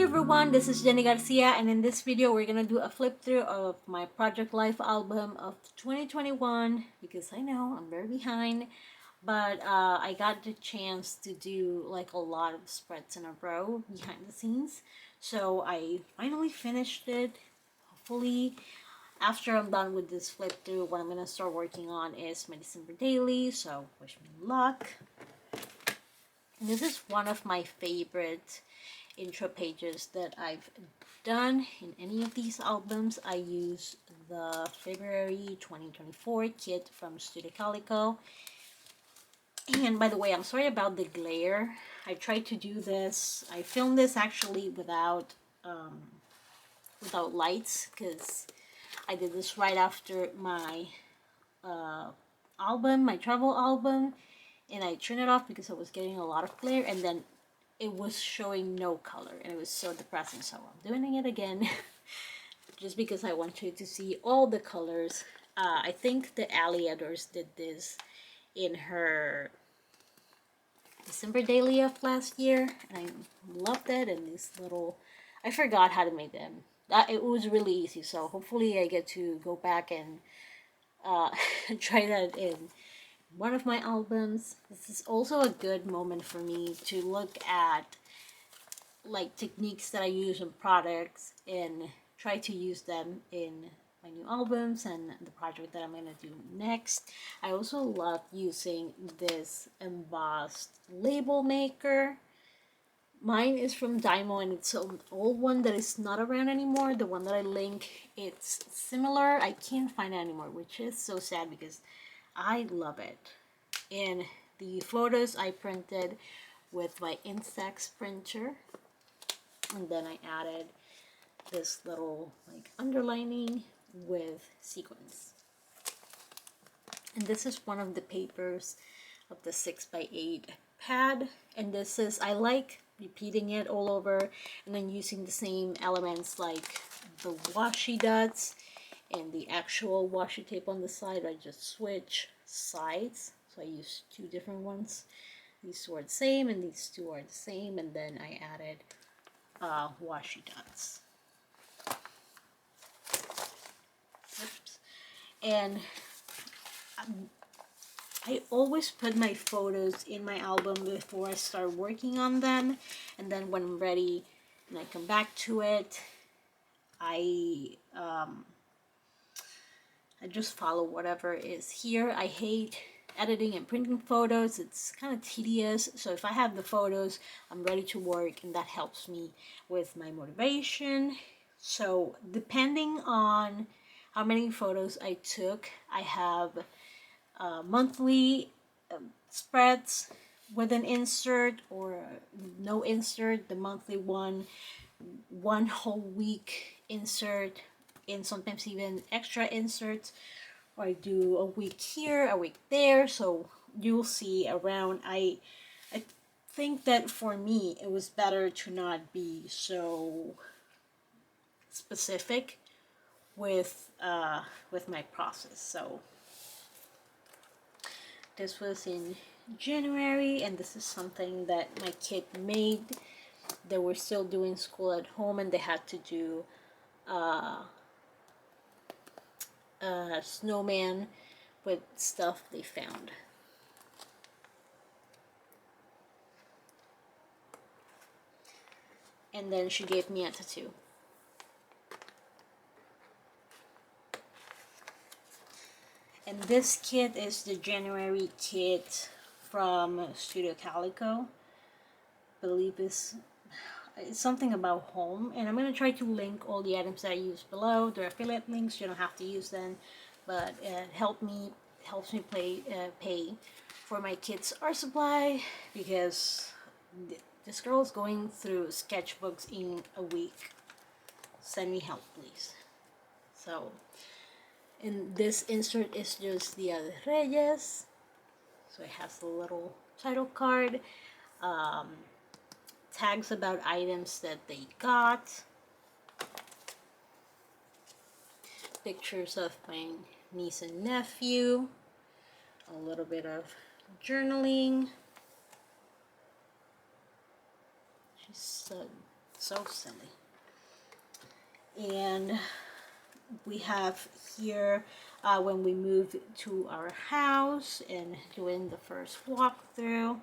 everyone, this is Jenny Garcia, and in this video we're gonna do a flip through of my Project Life album of 2021 because I know I'm very behind, but I got the chance to do like a lot of spreads in a row behind the scenes, so I finally finished it. Hopefully after I'm done with this flip through, what I'm gonna start working on is my December daily, so wish me luck. And this is one of my favorite intro pages that I've done in any of these albums. I use the February 2024 kit from Studio Calico. And by the way, I'm sorry about the glare. I tried to do this. I filmed this actually without lights because I did this right after my album, my travel album, and I turned it off because I was getting a lot of glare, and then it was showing no color and it was so depressing, so I'm doing it again just because I want you to see all the colors. I think the Ali Adors did this in her December daily of last year and I loved it. And these little, I forgot how to make them. It was really easy, so hopefully I get to go back and try that in one of my albums. This is also a good moment for me to look at like techniques that I use in products and try to use them in my new albums and the project that I'm gonna do next. I also love using this embossed label maker. Mine is from Dymo and it's an old one that is not around anymore. The one that I link, it's similar. I can't find it anymore, which is so sad because I love it. And the photos I printed with my Instax printer, and then I added this little like underlining with sequins. And this is one of the papers of the 6x8 pad, and this is, I like repeating it all over and then using the same elements like the washi dots and the actual washi tape on the side. I just switch sides, so I use two different ones. These two are the same and these two are the same, and then I added washi dots. Oops. And I always put my photos in my album before I start working on them, and then when I'm ready and I come back to it, I just follow whatever is here. I hate editing and printing photos. It's kind of tedious, so if I have the photos, I'm ready to work, and that helps me with my motivation. So depending on how many photos I took, I have monthly spreads with an insert or no insert. The monthly one whole week insert, and sometimes even extra inserts, or I do a week here, a week there, so you'll see around. I think that for me it was better to not be so specific with my process. So this was in January, and this is something that my kid made. They were still doing school at home and they had to do a snowman with stuff they found. And then she gave me a tattoo. And this kit is the January kit from Studio Calico. I believe it's something about home, and I'm going to try to link all the items that I use below. They're affiliate links, you don't have to use them, but it helps me pay for my kids' art supply, because this girl is going through sketchbooks in a week. Send me help, please. So, and this insert is just Dia de Reyes, so it has a little title card, tags about items that they got, pictures of my niece and nephew, a little bit of journaling. She's So silly. And we have here when we moved to our house and doing the first walkthrough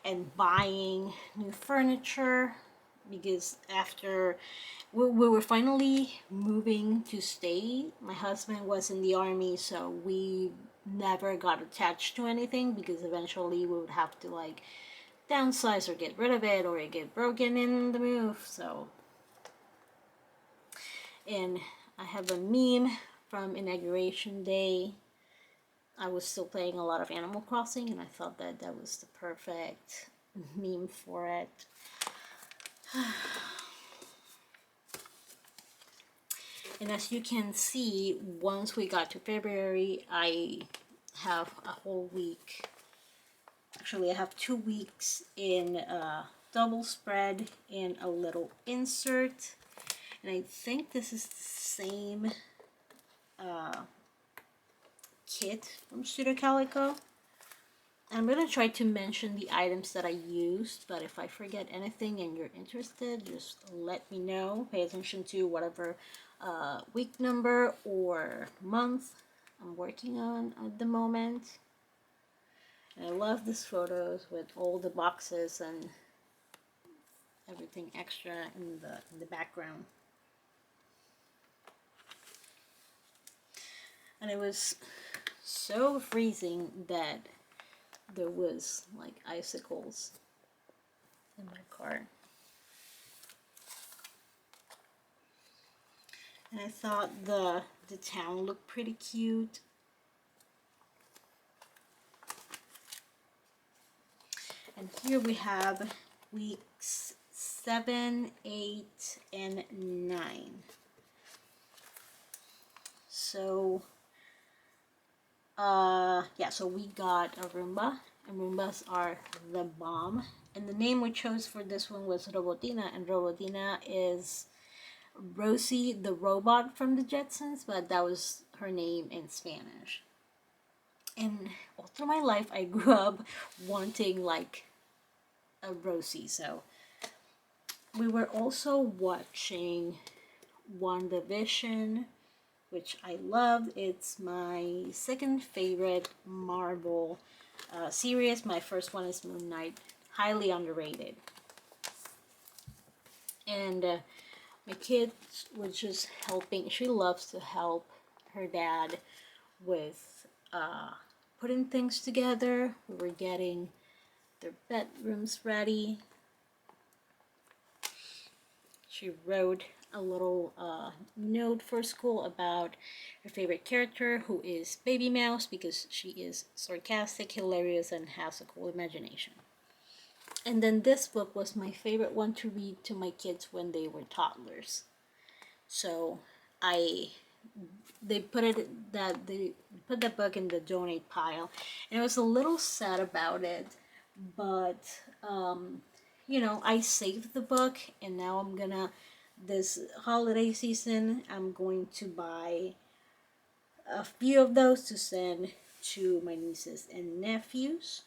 and buying new furniture, because after we were finally moving to stay. My husband was in the army, so we never got attached to anything, because eventually we would have to like downsize or get rid of it, or it get broken in the move. So, and I have a meme from inauguration day. I was still playing a lot of Animal Crossing, and I thought that that was the perfect meme for it. And as you can see, once we got to February, I have a whole week. Actually, I have 2 weeks in a double spread and a little insert. And I think this is the same kit from Pseudo Calico. I'm going to try to mention the items that I used, but if I forget anything and you're interested, just let me know. Pay attention to whatever week number or month I'm working on at the moment. And I love these photos with all the boxes and everything extra in the background. And it was so freezing that there was like icicles in my car. And I thought the town looked pretty cute. And here we have weeks 7, 8, and 9. So, yeah, so we got a Roomba, and Roombas are the bomb. And the name we chose for this one was Robotina, and Robotina is Rosie the robot from the Jetsons, but that was her name in Spanish. And all through my life, I grew up wanting like a Rosie. So we were also watching WandaVision, which I loved. It's my second favorite Marvel series. My first one is Moon Knight, highly underrated. And my kid was just helping. She loves to help her dad with putting things together. We were getting their bedrooms ready. She wrote a little note for school about her favorite character, who is Baby Mouse, because she is sarcastic, hilarious, and has a cool imagination. And then this book was my favorite one to read to my kids when they were toddlers. So they put that book in the donate pile, and I was a little sad about it, but you know, I saved the book, and now I'm gonna, this holiday season, I'm going to buy a few of those to send to my nieces and nephews.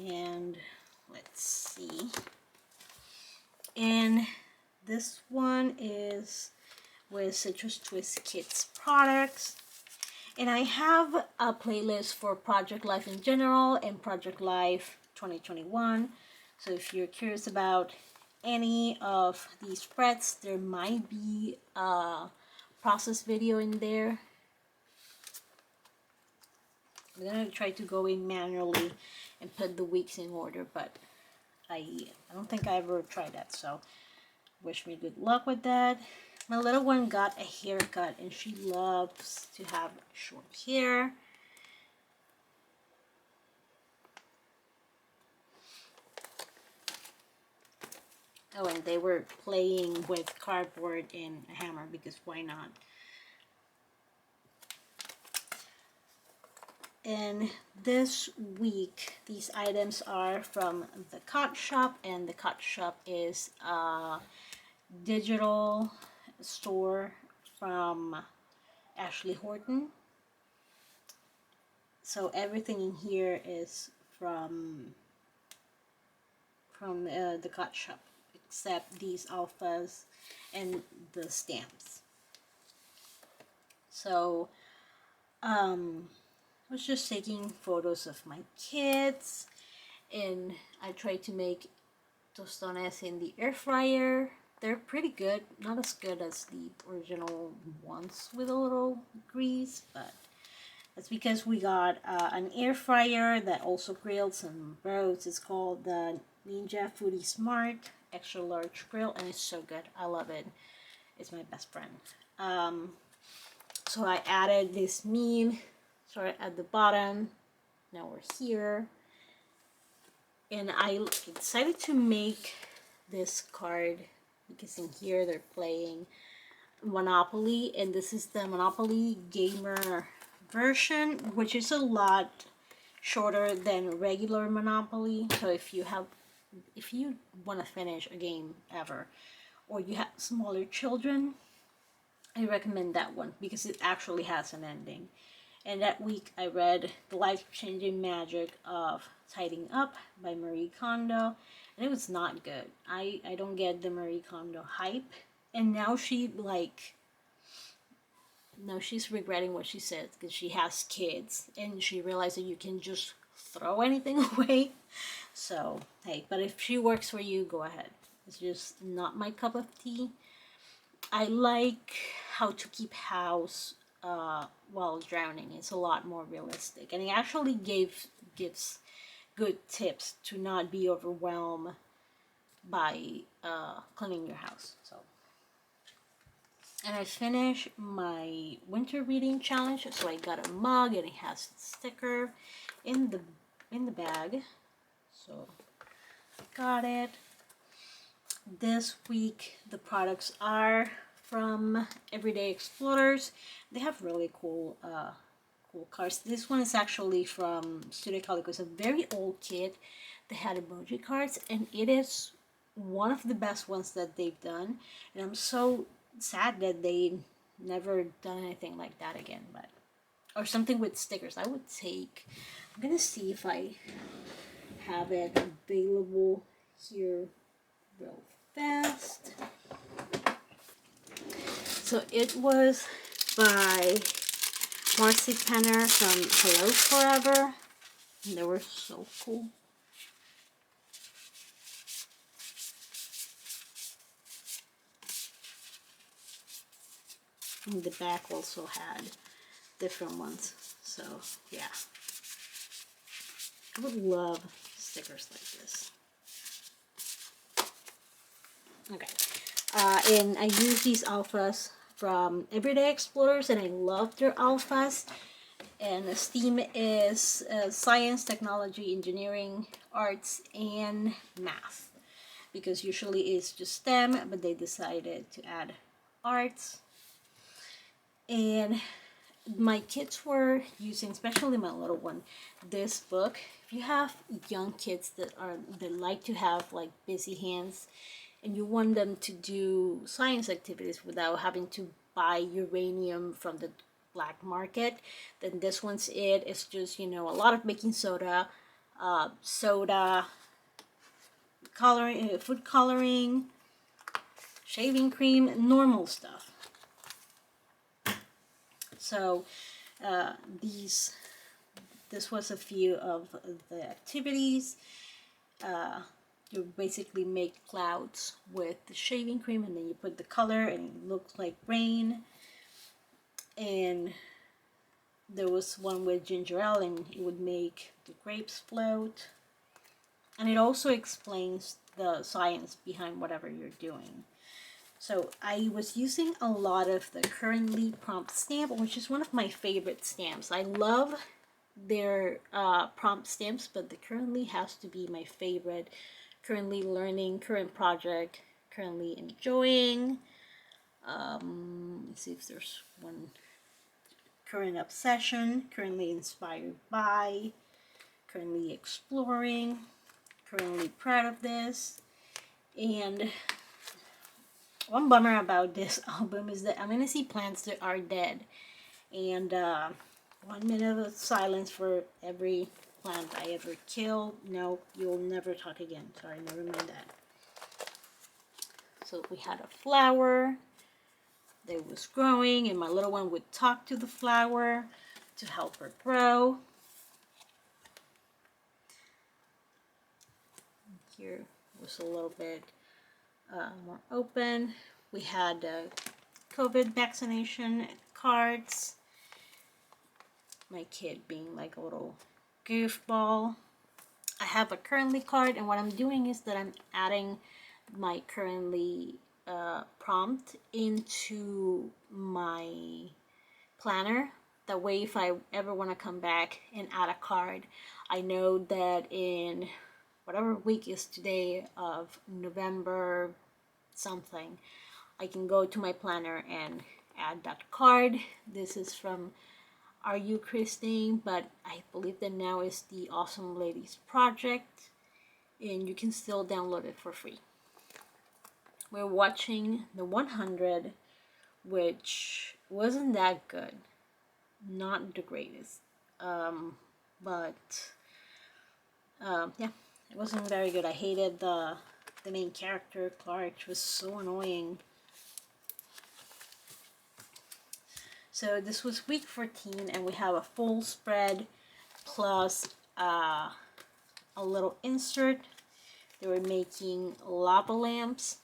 And let's see. And this one is with Citrus Twist Kids products. And I have a playlist for Project Life in general and Project Life 2021. So if you're curious about any of these spreads, there might be a process video in there. I'm gonna try to go in manually and put the weeks in order, but I don't think I ever tried that, so wish me good luck with that. My little one got a haircut, and she loves to have short hair. Oh, and they were playing with cardboard and a hammer, because why not? And this week, these items are from the Cot Shop, and the Cot Shop is a digital store from Ashley Horton. So everything in here is from from the cut shop, except these alphas and the stamps. So I was just taking photos of my kids, and I tried to make tostones in the air fryer. They're pretty good, not as good as the original ones with a little grease, but that's because we got an air fryer that also grilled some roasts. It's called the Ninja Foodie Smart Extra Large Grill, and it's so good. I love it. It's my best friend. So I added this meme, started at the bottom. Now we're here. And I decided to make this card because in here they're playing Monopoly, and this is the Monopoly Gamer version, which is a lot shorter than regular Monopoly. So if you want to finish a game ever, or you have smaller children, I recommend that one because it actually has an ending. And that week I read The Life-Changing Magic of Tidying Up by Marie Kondo, and it was not good. I don't get the Marie Kondo hype, and now she's regretting what she said because she has kids and she realized that you can just throw anything away. So hey, but if she works for you, go ahead. It's just not my cup of tea. I like how to keep house while drowning. It's a lot more realistic, and it actually gives good tips to not be overwhelmed by cleaning your house. So, and I finished my winter reading challenge, so I got a mug and it has a sticker in the bag. So got it. This week the products are from Everyday Explorers. They have really cool cards. This one is actually from Studio Calico. It's a very old kit. They had emoji cards, and it is one of the best ones that they've done. And I'm so sad that they never done anything like that again. But or something with stickers. I would take. I'm gonna see if I have it available here real fast. So it was by Marcy Penner from Hello Forever. And they were so cool. And the back also had different ones. So yeah. I would love stickers like this. Okay. And I use these alphas from Everyday Explorers, and I love their alphas. And the STEAM is science, technology, engineering, arts, and math. Because usually it's just STEM, but they decided to add arts. And my kids were using, especially my little one, this book. If you have young kids that like to have like busy hands, and you want them to do science activities without having to buy uranium from the black market, then this one's it. It's just, a lot of baking soda, coloring, food coloring, shaving cream, normal stuff. So this was a few of the activities. You basically make clouds with the shaving cream, and then you put the color and it looks like rain. And there was one with ginger ale, and it would make the grapes float. And it also explains the science behind whatever you're doing. So I was using a lot of the Currently prompt stamp, which is one of my favorite stamps. I love their prompt stamps, but the Currently has to be my favorite. Currently learning, current project, currently enjoying. Let's see if there's one. Current obsession, currently inspired by, currently exploring, currently proud of this. And one bummer about this album is that I'm gonna see plants that are dead. And 1 minute of silence for every plant I ever killed. No, you'll never talk again. Sorry, never mind that. So we had a flower that was growing, and my little one would talk to the flower to help her grow. Here was a little bit more open. We had COVID vaccination cards. My kid being like a little goofball. I have a currently card, and what I'm doing is that I'm adding my currently prompt into my planner. That way, if I ever want to come back and add a card, I know that in whatever week is today of November something, I can go to my planner and add that card. This is from Are You Christine, but I believe that now is the Awesome Ladies Project, and you can still download it for free. We're watching the 100, which wasn't that good, not the greatest, but yeah, it wasn't very good. I hated the main character, Clark. She was so annoying. So this was week 14, and we have a full spread plus a little insert. They were making lava lamps,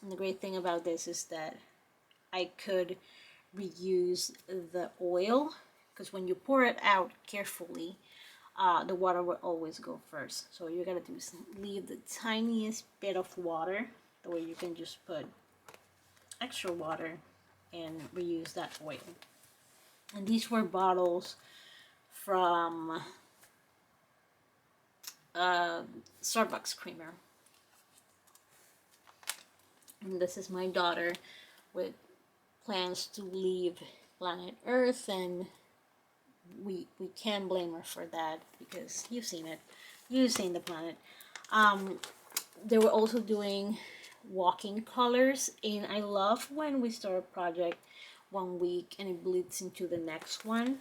and the great thing about this is that I could reuse the oil, because when you pour it out carefully, the water will always go first. So you gotta do is leave the tiniest bit of water, the way you can just put extra water and reuse that oil. And these were bottles from Starbucks creamer. And this is my daughter with plans to leave planet Earth, and we can't blame her for that, because you've seen it. You've seen the planet. They were also doing walking colors, and I love when we start a project one week and it bleeds into the next one.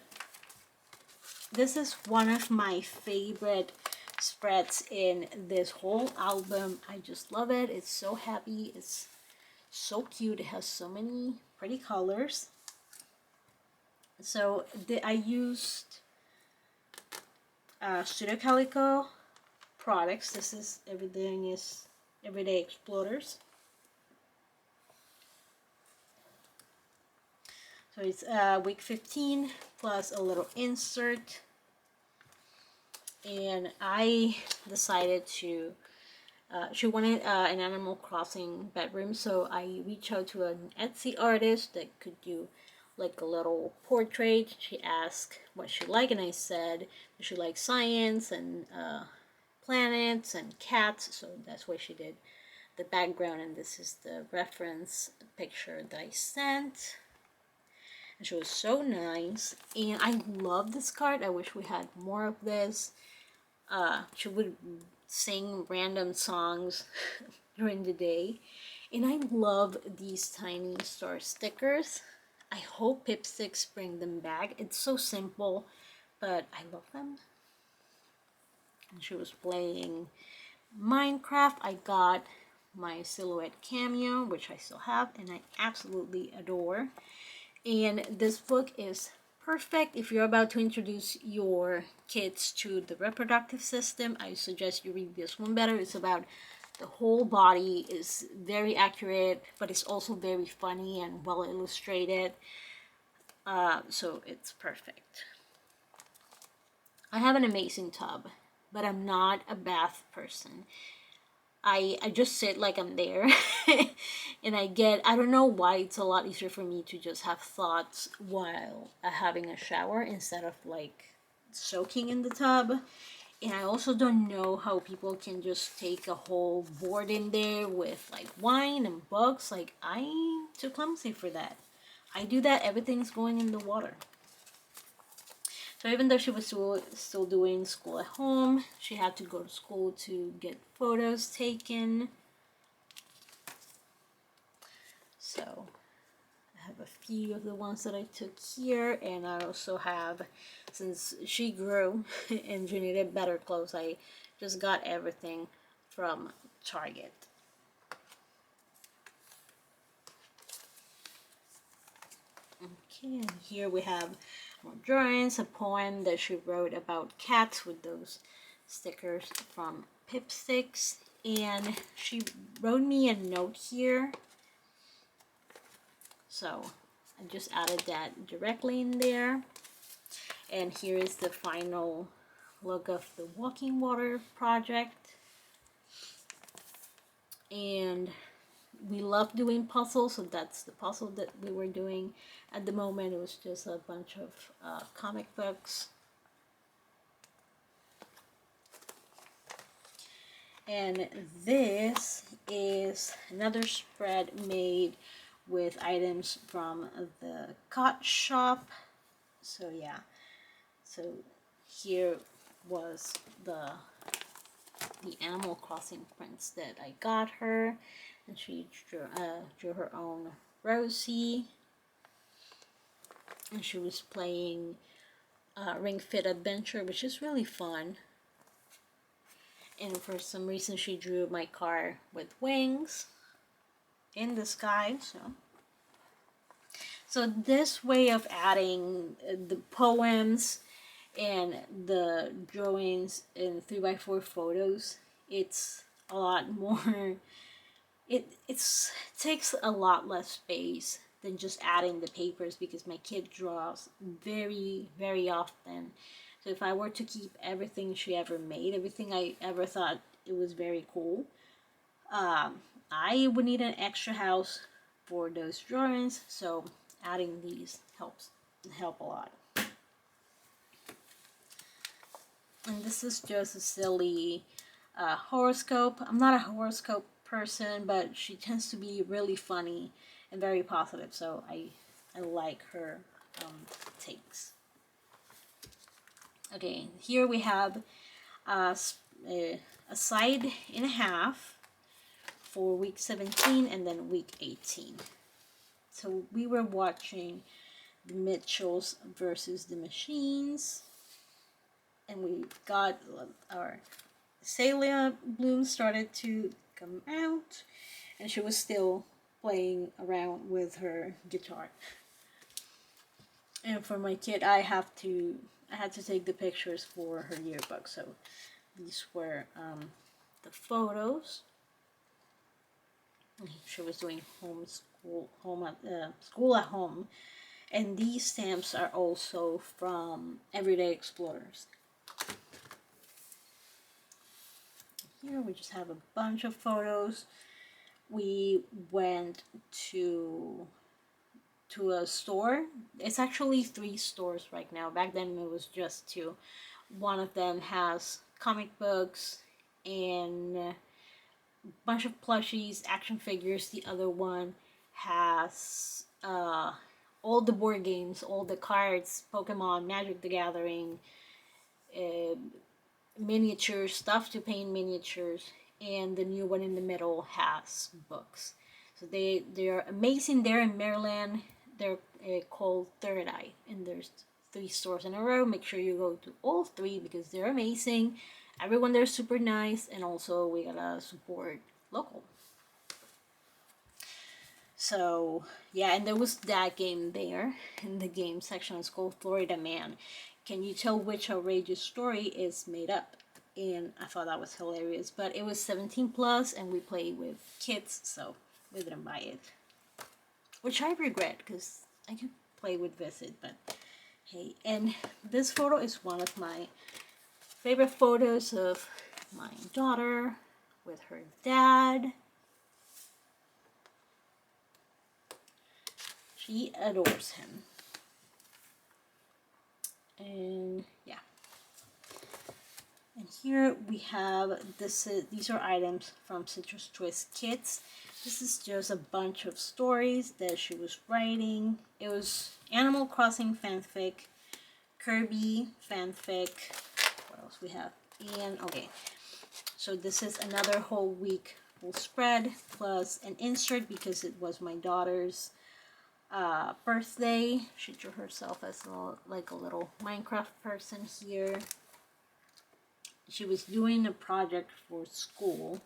This is one of my favorite spreads in this whole album. I just love it. It's so happy. It's so cute. It has so many pretty colors. So I used Studio Calico products. This is everything is Everyday Exploders. So it's week 15 plus a little insert, and I decided to she wanted an Animal Crossing bedroom, so I reached out to an Etsy artist that could do like a little portrait. She asked what she liked, and I said she liked science and planets and cats, so that's why she did the background, and this is the reference picture that I sent. And she was so nice, and I love this card. I wish we had more of this. She would sing random songs during the day, and I love these tiny star stickers. I hope Pipsticks bring them back. It's so simple, but I love them. And she was playing Minecraft. I got my Silhouette Cameo, which I still have, and I absolutely adore. And this book is perfect if you're about to introduce your kids to the reproductive system. I suggest you read this one better. It's about the whole body, is very accurate, but it's also very funny and well illustrated. So it's perfect. I have an amazing tub, but I'm not a bath person. I just sit like I'm there and I don't know why it's a lot easier for me to just have thoughts while having a shower instead of like soaking in the tub. And I also don't know how people can just take a whole board in there with like wine and books. Like, I'm too clumsy for that. I do that, everything's going in the water. So even though she was still doing school at home, she had to go to school to get photos taken. So I have a few of the ones that I took here, and I also have, since she grew and she needed better clothes, I just got everything from Target. Okay, and here we have more drawings, a poem that she wrote about cats with those stickers from Pipsticks, and she wrote me a note here, so I just added that directly in there. And here is the final look of the walking water project. And we love doing puzzles, so that's the puzzle that we were doing at the moment. It was just a bunch of comic books. And this is another spread made with items from the shop. So yeah, so here was the Animal Crossing prints that I got her, and she drew her own Rosie, and she was playing Ring Fit Adventure, which is really fun. And for some reason she drew my car with wings in the sky. So this way of adding the poems and the drawings in 3x4 photos, it's a lot more, it takes a lot less space than just adding the papers, because my kid draws very often. So if I were to keep everything she ever made, everything I ever thought it was very cool, I would need an extra house for those drawings, so adding these help a lot. And this is just a silly horoscope. I'm not a horoscope person, but she tends to be really funny and very positive, so I like her takes. Okay, here we have a side and a half for week 17 and then week 18. So we were watching the Mitchells versus the Machines, and we got our Celia Bloom started to come out, and she was still playing around with her guitar. And for my kid, I had to take the pictures for her yearbook, so these were the photos. She was doing school at home, and these stamps are also from Everyday Explorers. Here we just have a bunch of photos. We went to a store. It's actually 3 stores right now. Back then it was just 2. One of them has comic books and a bunch of plushies, action figures. The other one has all the board games, all the cards, Pokemon, Magic the Gathering, miniatures, stuff to paint miniatures, and the new one in the middle has books. So they're amazing. They're in Maryland. They're called Third Eye, and there's 3 stores in a row. Make sure you go to all 3 because they're amazing. Everyone there is super nice, and also we gotta support local. So yeah, and there was that game there in the game section. It's called Florida Man. Can you tell which outrageous story is made up? And I thought that was hilarious, but it was 17 plus, and we play with kids, so we didn't buy it, which I regret because I could play with Visit. But hey, and this photo is one of my favorite photos of my daughter with her dad. She adores him. And yeah. And here we have these are items from Citrus Twist Kits. This is just a bunch of stories that she was writing. It was Animal Crossing fanfic, Kirby fanfic. What else we have? And okay, so this is another whole week full spread plus an insert because it was my daughter's birthday. She drew herself as like a little Minecraft person here. She was doing a project for school.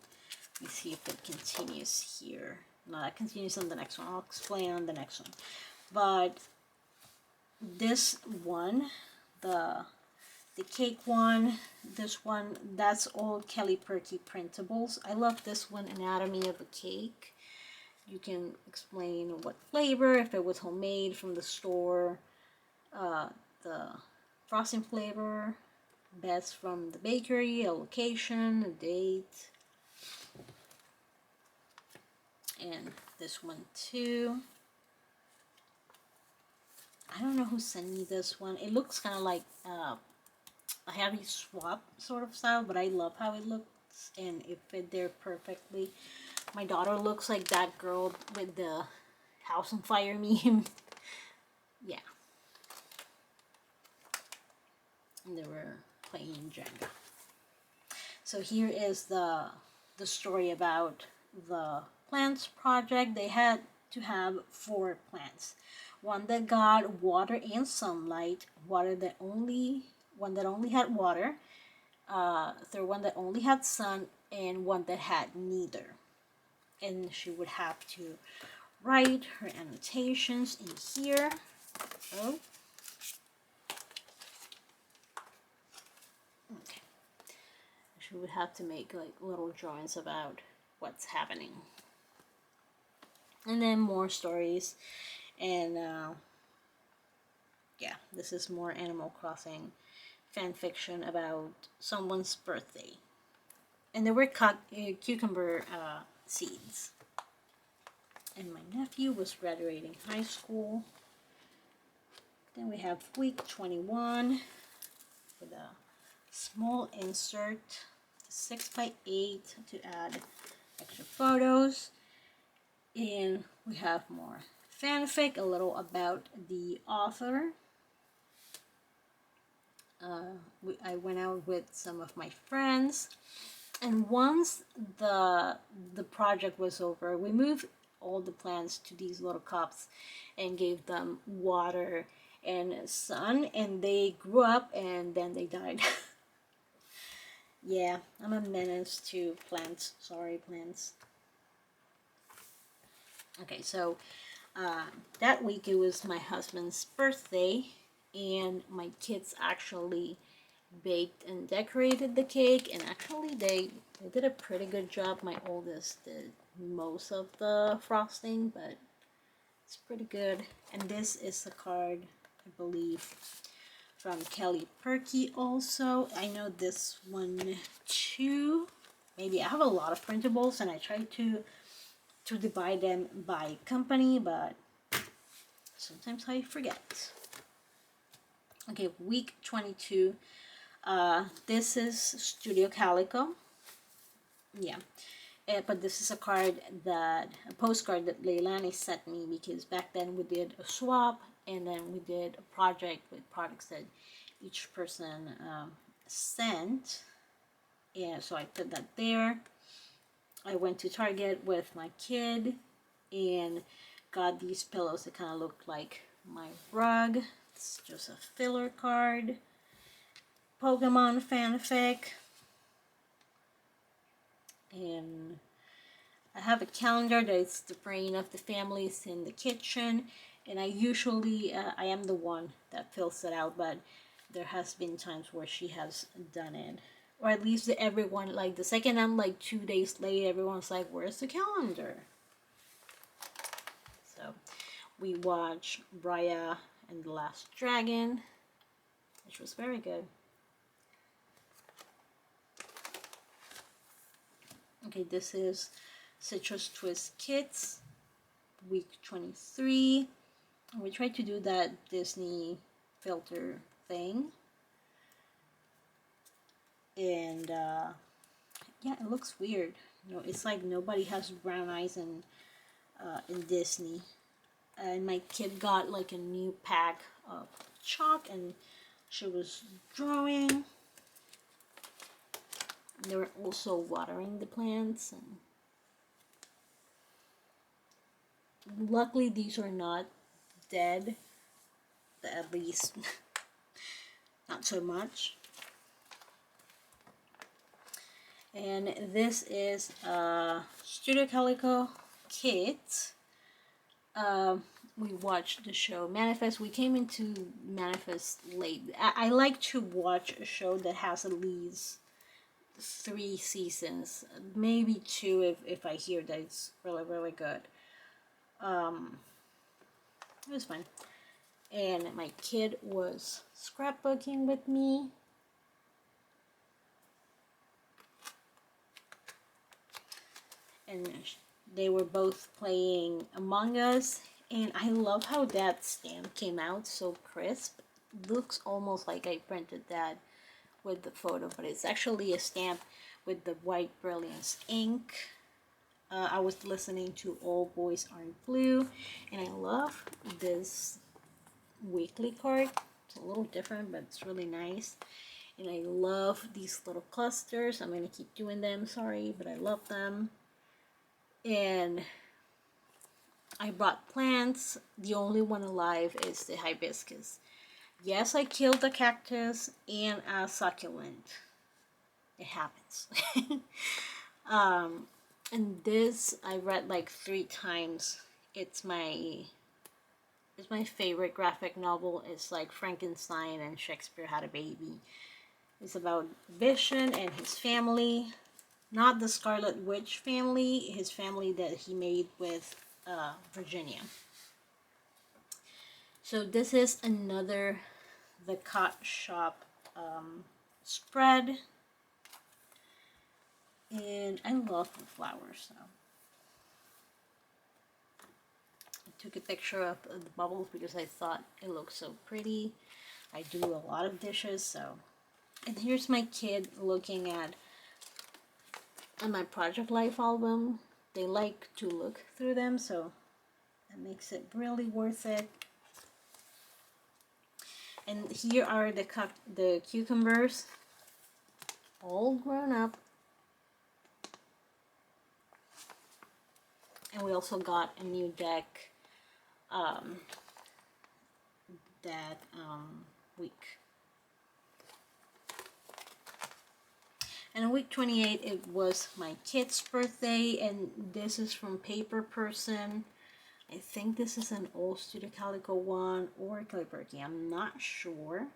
Let me see if it continues here. No, that continues on the next one. I'll explain on the next one. But this one, the cake one, this one, that's all Kelly Perky printables. I love this one, Anatomy of a Cake. You can explain what flavor, if it was homemade from the store, the frosting flavor, best from the bakery, a location, a date, and this one too. I don't know who sent me this one. It looks kind of like a heavy swap sort of style, but I love how it looks and it fit there perfectly. My daughter looks like that girl with the house on fire meme. Yeah. And they were playing Jenga. So here is the story about the plants project. They had to have 4 plants. One that got water and sunlight, one that only had water, third one that only had sun, and one that had neither. And she would have to write her annotations in here. Oh. Okay. She would have to make like little drawings about what's happening. And then more stories. And yeah, this is more Animal Crossing fan fiction about someone's birthday. And there were cucumber seeds. And my nephew was graduating high school. Then we have week 21 with a small insert, 6x8 to add extra photos. And we have more fanfic, a little about the author. I went out with some of my friends, and once the project was over, we moved all the plants to these little cups and gave them water and sun, and they grew up and then they died. Yeah, I'm a menace to plants. Sorry, plants. Okay, so that week it was my husband's birthday, and my kids actually baked and decorated the cake, and actually they did a pretty good job. My oldest did most of the frosting, but it's pretty good. And this is a card, I believe, from Kelly Perky also. I know this one too. Maybe I have a lot of printables and I try to divide them by company, but sometimes I forget. Okay, week 22. This is Studio Calico. Yeah. But this is a postcard that Leilani sent me, because back then we did a swap and then we did a project with products that each person sent. Yeah, so I put that there. I went to Target with my kid and got these pillows that kind of look like my rug. It's just a filler card. Pokemon fanfic. And I have a calendar that is the brain of the family. It's in the kitchen, and I usually I am the one that fills it out, but there has been times where she has done it, or at least everyone, like the second I'm like 2 days late, everyone's like, where's the calendar? So we watched Raya and the Last Dragon, which was very good. Okay, this is Citrus Twist Kits, week 23. We tried to do that Disney filter thing. And yeah, it looks weird. You know, it's like nobody has brown eyes in Disney. And my kid got like a new pack of chalk and she was drawing. They were also watering the plants, and luckily these are not dead, at least not so much. And this is a Studio Calico kit. We watched the show Manifest. We came into Manifest late. I like to watch a show that has at least 3 seasons, maybe 2 if I hear that it's really, really good. It was fun. And my kid was scrapbooking with me. And they were both playing Among Us. And I love how that stamp came out so crisp. Looks almost like I printed that with the photo, but it's actually a stamp with the white brilliance ink. I was listening to All Boys Aren't Blue, and I love this weekly card. It's a little different, but it's really nice. And I love these little clusters. I'm gonna keep doing them, sorry, but I love them. And I brought plants. The only one alive is the hibiscus. Yes, I killed a cactus and a succulent. It happens. And this I read like 3 times. It's my favorite graphic novel. It's like Frankenstein and Shakespeare Had a Baby. It's about Vision and his family. Not the Scarlet Witch family, his family that he made with Virginia. So this is another The Cot Shop spread. And I love the flowers, so I took a picture of the bubbles because I thought it looked so pretty. I do a lot of dishes, so. And here's my kid looking at my Project Life album. They like to look through them, so that makes it really worth it. And here are the cucumbers, all grown up. And we also got a new deck that week. And on week 28, it was my kid's birthday, and this is from Paper Person. I think this is an old Studio Calico one or Calligraphy. I'm not sure.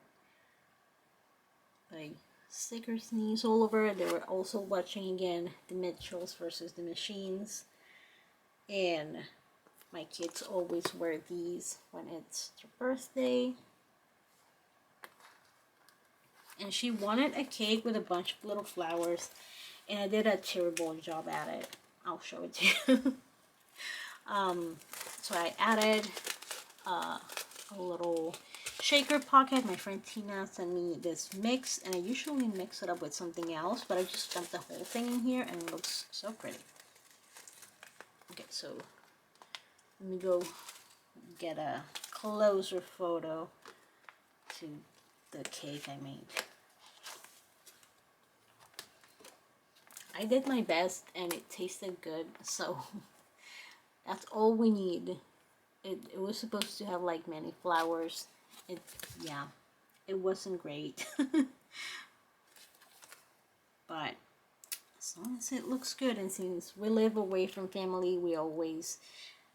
But stickers knees all over. They were also watching again the Mitchells versus the Machines. And my kids always wear these when it's their birthday. And she wanted a cake with a bunch of little flowers, and I did a terrible job at it. I'll show it to you. So I added a little shaker pocket. My friend Tina sent me this mix, and I usually mix it up with something else, but I just dumped the whole thing in here, and it looks so pretty. Okay, so let me go get a closer photo to the cake I made. I did my best and it tasted good, so that's all we need. It was supposed to have like many flowers. Yeah, it wasn't great. But as long as it looks good, and since we live away from family, we always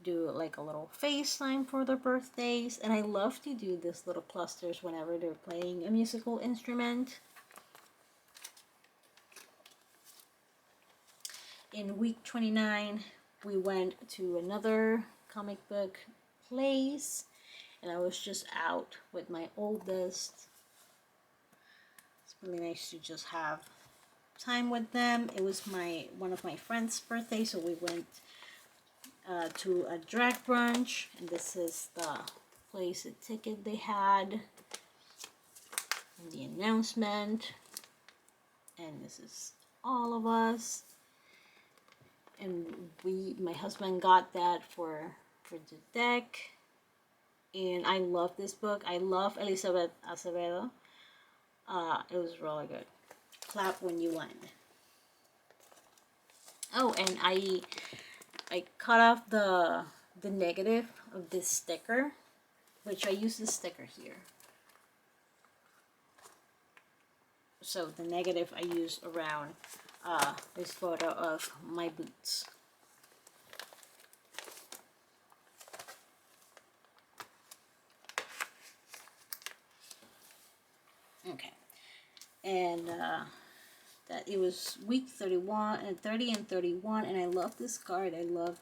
do like a little FaceTime for their birthdays. And I love to do these little clusters whenever they're playing a musical instrument. In week 29, we went to another comic book place, and I was just out with my oldest. It's really nice to just have time with them. It was one of my friends' birthday, so we went to a drag brunch, and this is the place, the ticket they had, and the announcement, and this is all of us. And my husband got that for the deck, and I love this book. I love Elizabeth Acevedo. It was really good. Clap when you land. Oh, and I cut off the negative of this sticker, which I use the sticker here. So the negative I use around this photo of my boots. Okay, and that it was week 31 and 30 and 31, and I love this card. I love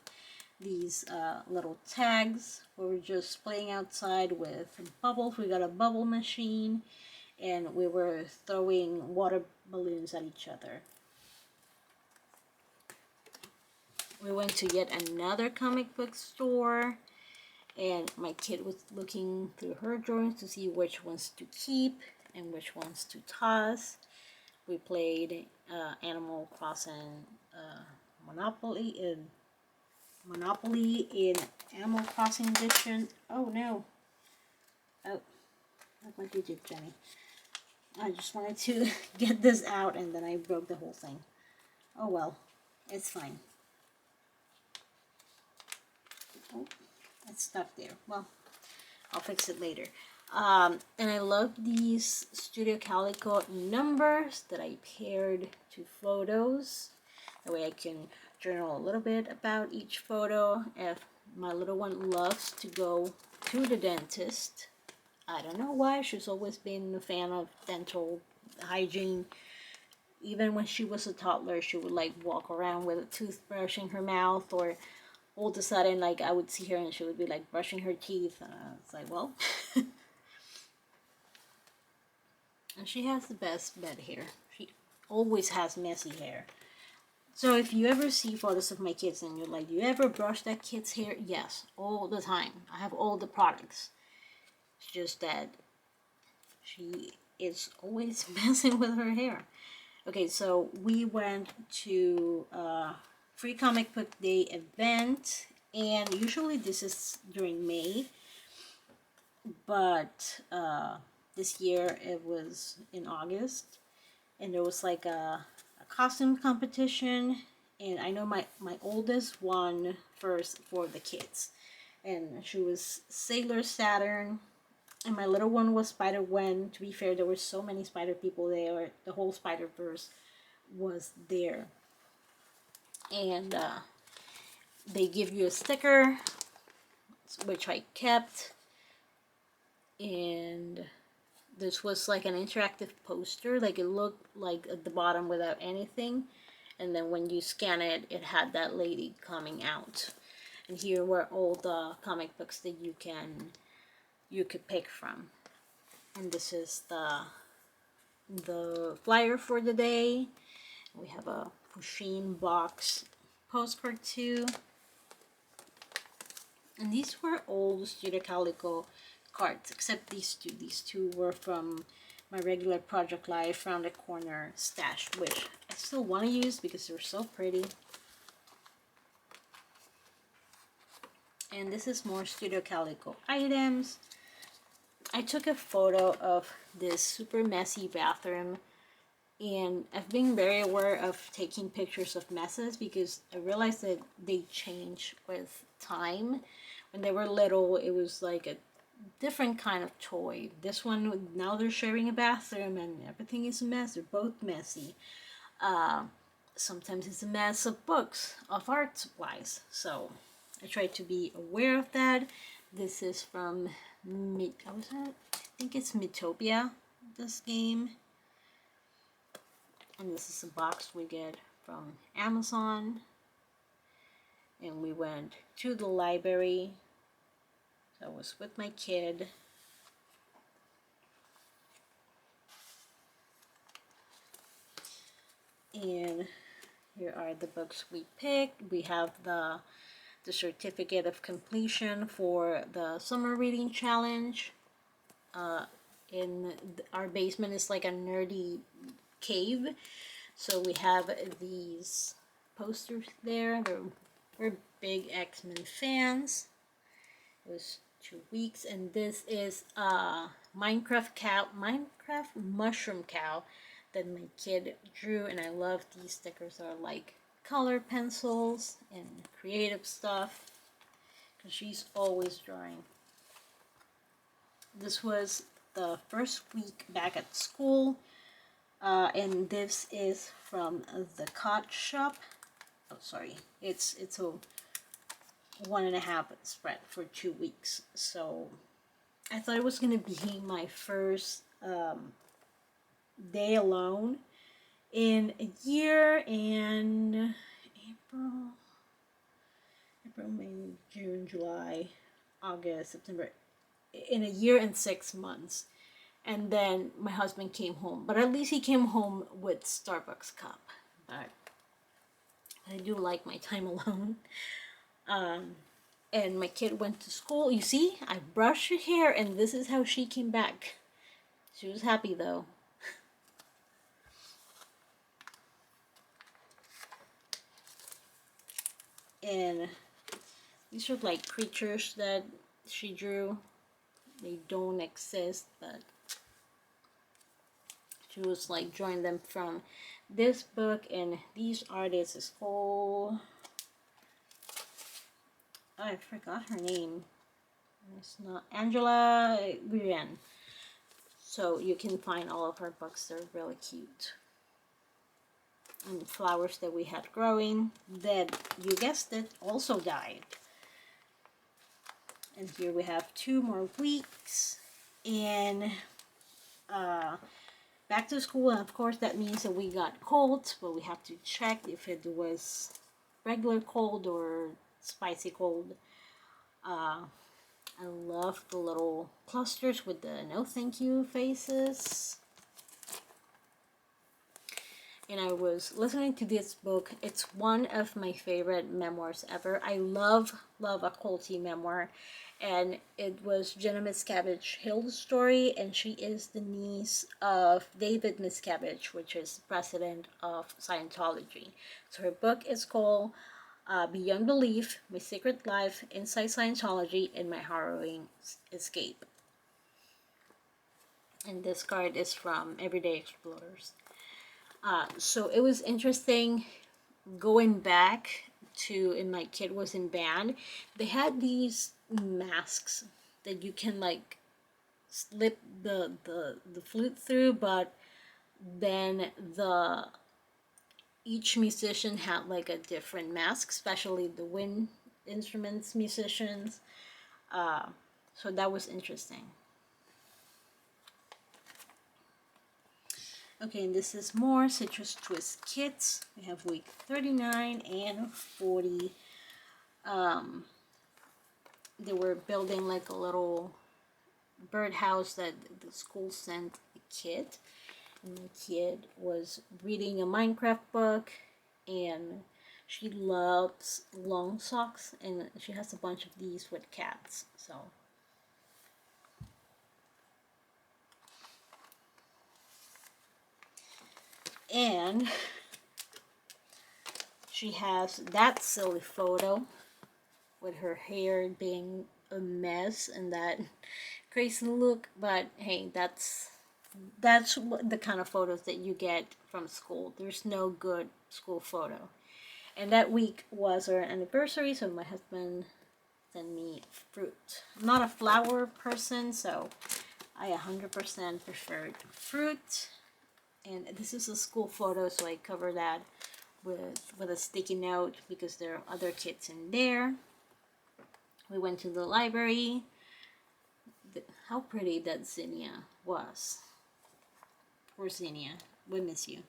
these little tags where we're just playing outside with bubbles. We got a bubble machine, and we were throwing water balloons at each other. We went to yet another comic book store, and my kid was looking through her drawings to see which ones to keep and which ones to toss. We played Animal Crossing Monopoly in Animal Crossing Edition. Oh no! Oh, look what you did, Jenny. I just wanted to get this out, and then I broke the whole thing. Oh well, it's fine. Oh, it's stuck there. Well, I'll fix it later. And I love these Studio Calico numbers that I paired to photos. That way I can journal a little bit about each photo. If my little one loves to go to the dentist, I don't know why, she's always been a fan of dental hygiene. Even when she was a toddler, she would like walk around with a toothbrush in her mouth, or all of a sudden, like, I would see her and she would be like brushing her teeth. It's like, well. And she has the best bed hair. She always has messy hair. So if you ever see photos of my kids and you're like, do you ever brush that kid's hair? Yes, all the time. I have all the products. It's just that she is always messing with her hair. Okay, so we went to a Free Comic Book Day event, and usually this is during May, but this year it was in August, and there was like a costume competition, and I know my oldest won first for the kids, and she was Sailor Saturn, and my little one was Spider-Gwen. To be fair, there were so many spider people there. The whole Spider-Verse was there. And they give you a sticker, which I kept. And this was like an interactive poster. Like, it looked like at the bottom without anything. And then when you scan it, it had that lady coming out. And here were all the comic books that you could pick from. And this is the flyer for the day. We have a Pusheen box postcard too. And these were all Studio Calico cards, except these two. These two were from my regular Project Life Round the Corner stash, which I still want to use because they're so pretty. And this is more Studio Calico items. I took a photo of this super messy bathroom, and I've been very aware of taking pictures of messes because I realized that they change with time. When they were little, it was like a different kind of toy. This one, now they're sharing a bathroom and everything is a mess. They're both messy. Sometimes it's a mess of books, of art supplies. So I try to be aware of that. This is from I think it's Mytopia, this game. And this is a box we get from Amazon. And we went to the library. So I was with my kid. And here are the books we picked. We have the certificate of completion for the summer reading challenge. In our basement is like a nerdy cave, so we have these posters there. We're big X-Men fans. It was 2 weeks, and this is Minecraft mushroom cow that my kid drew, and I love these stickers. Are like color pencils and creative stuff because she's always drawing. This was the first week back at school, and this is from the shop. Oh, sorry, it's a 1.5 spread for 2 weeks. So I thought it was gonna be my first day alone in a year, and April, May, June, July, August, September, in a year and 6 months. And then my husband came home, but at least he came home with Starbucks cup. But I do like my time alone. And my kid went to school. You see, I brushed her hair, and this is how she came back. She was happy though. And these are like creatures that she drew. They don't exist, but she was like drawing them from this book. And these artists is called, oh, I forgot her name. It's not Angela Guyen. So you can find all of her books. They're really cute. And flowers that we had growing that, you guessed it, also died. And here we have 2 more weeks, and back to school. And of course that means that we got colds, but we have to check if it was regular cold or spicy cold. I love the little clusters with the no thank you faces. And I was listening to this book. It's one of my favorite memoirs ever. I love a culty memoir. And it was Jenna Miscavige Hill's story, and she is the niece of David Miscavige, which is president of Scientology. So her book is called Beyond Belief, My Secret Life Inside Scientology and My Harrowing Escape. And this card is from Everyday Explorers. So it was interesting going back to, and my kid was in band. They had these masks that you can like slip the flute through, but then each musician had like a different mask, especially the wind instruments musicians. So that was interesting. Okay, and this is more Citrus Twist kits. We have week 39 and 40. They were building like a little birdhouse that the school sent a kid. And the kid was reading a Minecraft book, and she loves long socks, and she has a bunch of these with cats. So and she has that silly photo with her hair being a mess and that crazy look. But hey, that's the kind of photos that you get from school. There's no good school photo. And that week was our anniversary, so my husband sent me fruit. I'm not a flower person, so I 100% preferred fruit. And this is a school photo, so I cover that with a sticky note because there are other kids in there. We went to the library. How pretty that zinnia was. Poor zinnia, we miss you.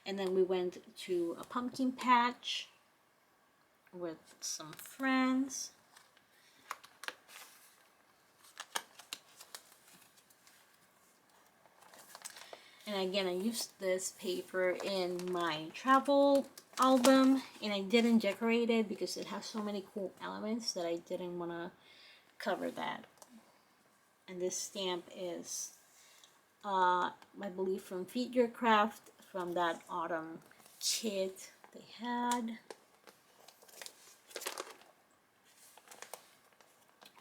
And then we went to a pumpkin patch with some friends. And again, I used this paper in my travel album, and I didn't decorate it because it has so many cool elements that I didn't want to cover that. And this stamp is, I believe, from Feed Your Craft, from that autumn kit they had.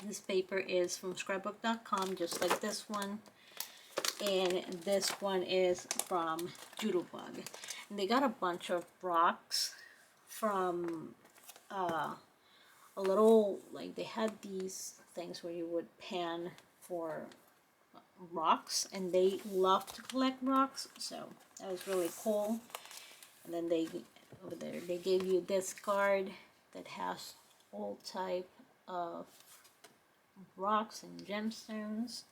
This paper is from Scrapbook.com, just like this one. And this one is from Doodlebug. And they got a bunch of rocks from a little, like they had these things where you would pan for rocks, and they love to collect rocks, so that was really cool. And then they, over there, they gave you this card that has all type of rocks and gemstones.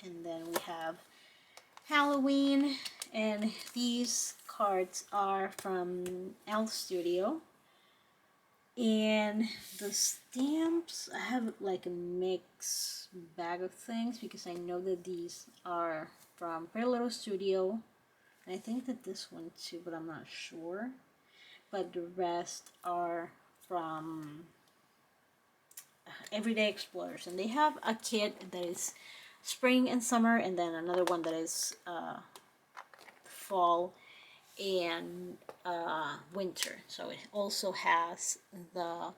And then we have Halloween, and these cards are from Elf Studio. And the stamps, I have like a mixed bag of things because I know that these are from Pretty Little Studio, and I think that this one too, but I'm not sure. But the rest are from Everyday Explorers, and they have a kit that is spring and summer, and then another one that is fall and winter. So it also has the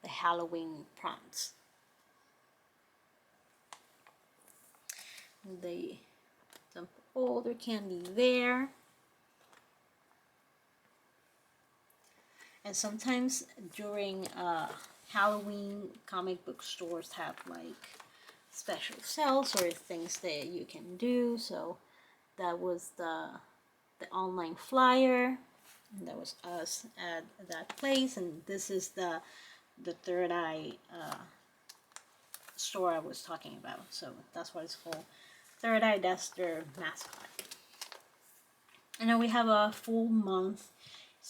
Halloween prompts. They dump all their candy there. And sometimes during Halloween, comic book stores have like special sales or things that you can do. So that was the online flyer, and that was us at that place. And this is the Third Eye store I was talking about. So that's what it's called. Third Eye, that's their mascot. And then we have a full month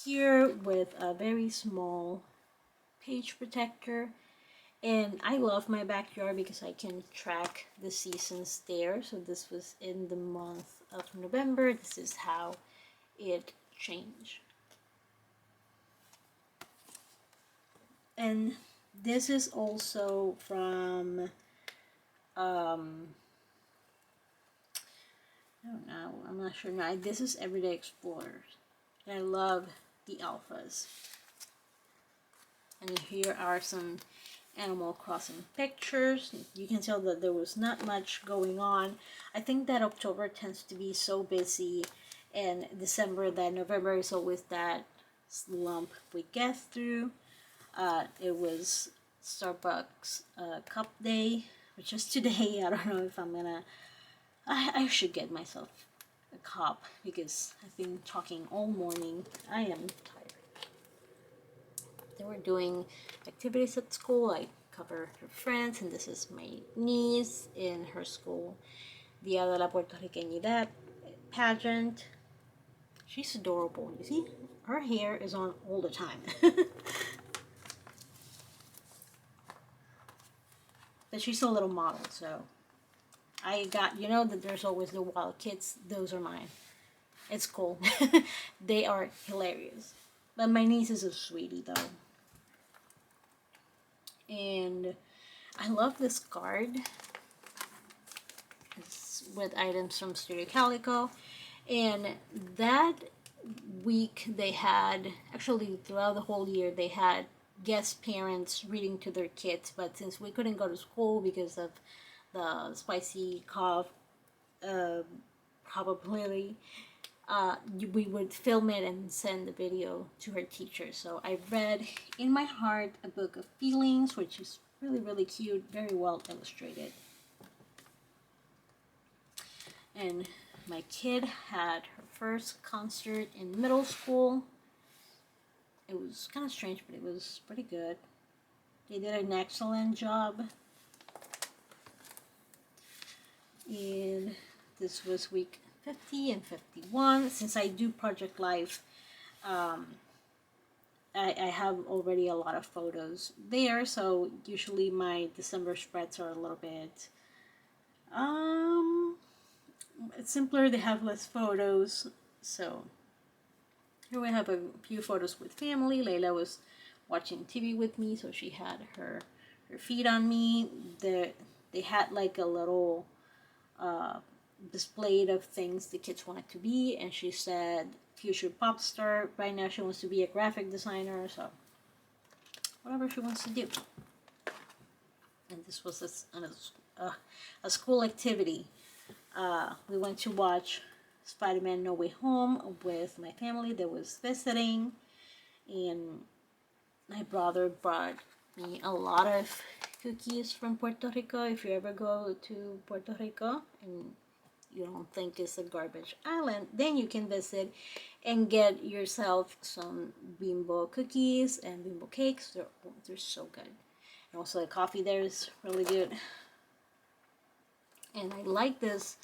here with a very small page protector. And I love my backyard because I can track the seasons there. So this was in the month of November. This is how it changed. And this is also from I don't know, I'm not sure. No, this is Everyday Explorers, and I love the alphas. And here are some Animal Crossing pictures. You can tell that there was not much going on. I think that October tends to be so busy, and December, that November is always that slump we get through. It was Starbucks cup day, which is today. I don't know if I'm gonna, I should get myself a cup because I've been talking all morning. I am tired. They were doing activities at school. I cover her friends, and this is my niece in her school Dia de la Puertorriqueñidad pageant. She's adorable. You see, her hair is on all the time. But she's a little model, so I got, you know that there's always the wild kids. Those are mine. It's cool. They are hilarious. But my niece is a sweetie, though. And I love this card. It's with items from Studio Calico. And that week they had, actually throughout the whole year, they had guest parents reading to their kids. But since we couldn't go to school because of the spicy cough probability, we would film it and send the video to her teacher. So I read In My Heart, A Book of Feelings, which is really, really cute, very well illustrated. And my kid had her first concert in middle school. It was kind of strange, but it was pretty good. They did an excellent job. And this was week 50 and 51. Since I do Project Life, I have already a lot of photos there, so usually my December spreads are a little bit it's simpler. They have less photos. So here we have a few photos with family. Layla was watching TV with me, so she had her feet on me. They had like a little displayed of things the kids wanted to be, and she said future pop star. Right now she wants to be a graphic designer, so whatever she wants to do. And this was a school activity. We went to watch Spider-Man No Way Home with my family that was visiting, and my brother brought me a lot of cookies from Puerto Rico. If you ever go to Puerto Rico and you don't think it's a garbage island, then you can visit and get yourself some Bimbo cookies and Bimbo cakes. They're so good. And also the coffee there is really good. And I like this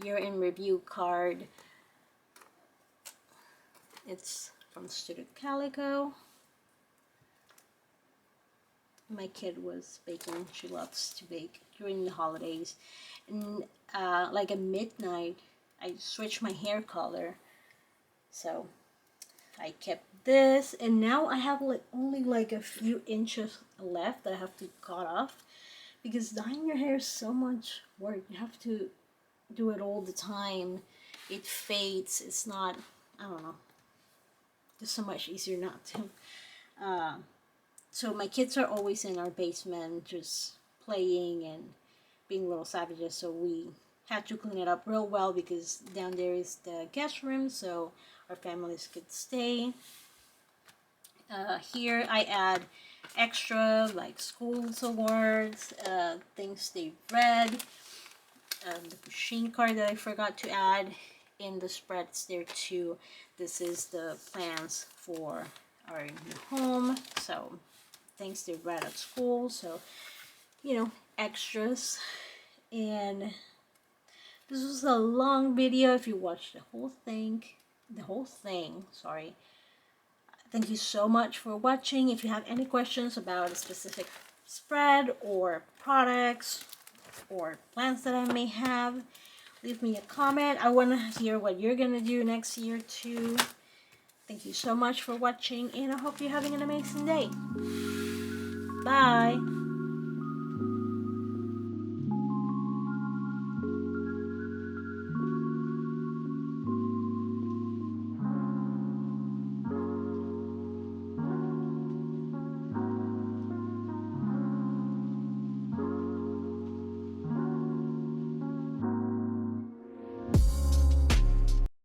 year in review card. It's from Studio Calico. My kid was baking. She loves to bake during the holidays. And like at midnight, I switched my hair color. So I kept this, and now I have like only like a few inches left that I have to cut off, because dyeing your hair is so much work. You have to do it all the time. It fades. It's not, I don't know, just so much easier not to. So my kids are always in our basement just playing and being little savages, so we had to clean it up real well, because down there is the guest room, so our families could stay. Here I add extra like schools awards, things they've read, the machine card that I forgot to add in the spreads there too. This is the plans for our new home, so things they read at school, so you know, extras. And this was a long video. If you watched the whole thing, sorry. Thank you so much for watching. If you have any questions about a specific spread or products or plans that I may have, leave me a comment. I want to hear what you're gonna do next year too. Thank you so much for watching, and I hope you're having an amazing day. Bye.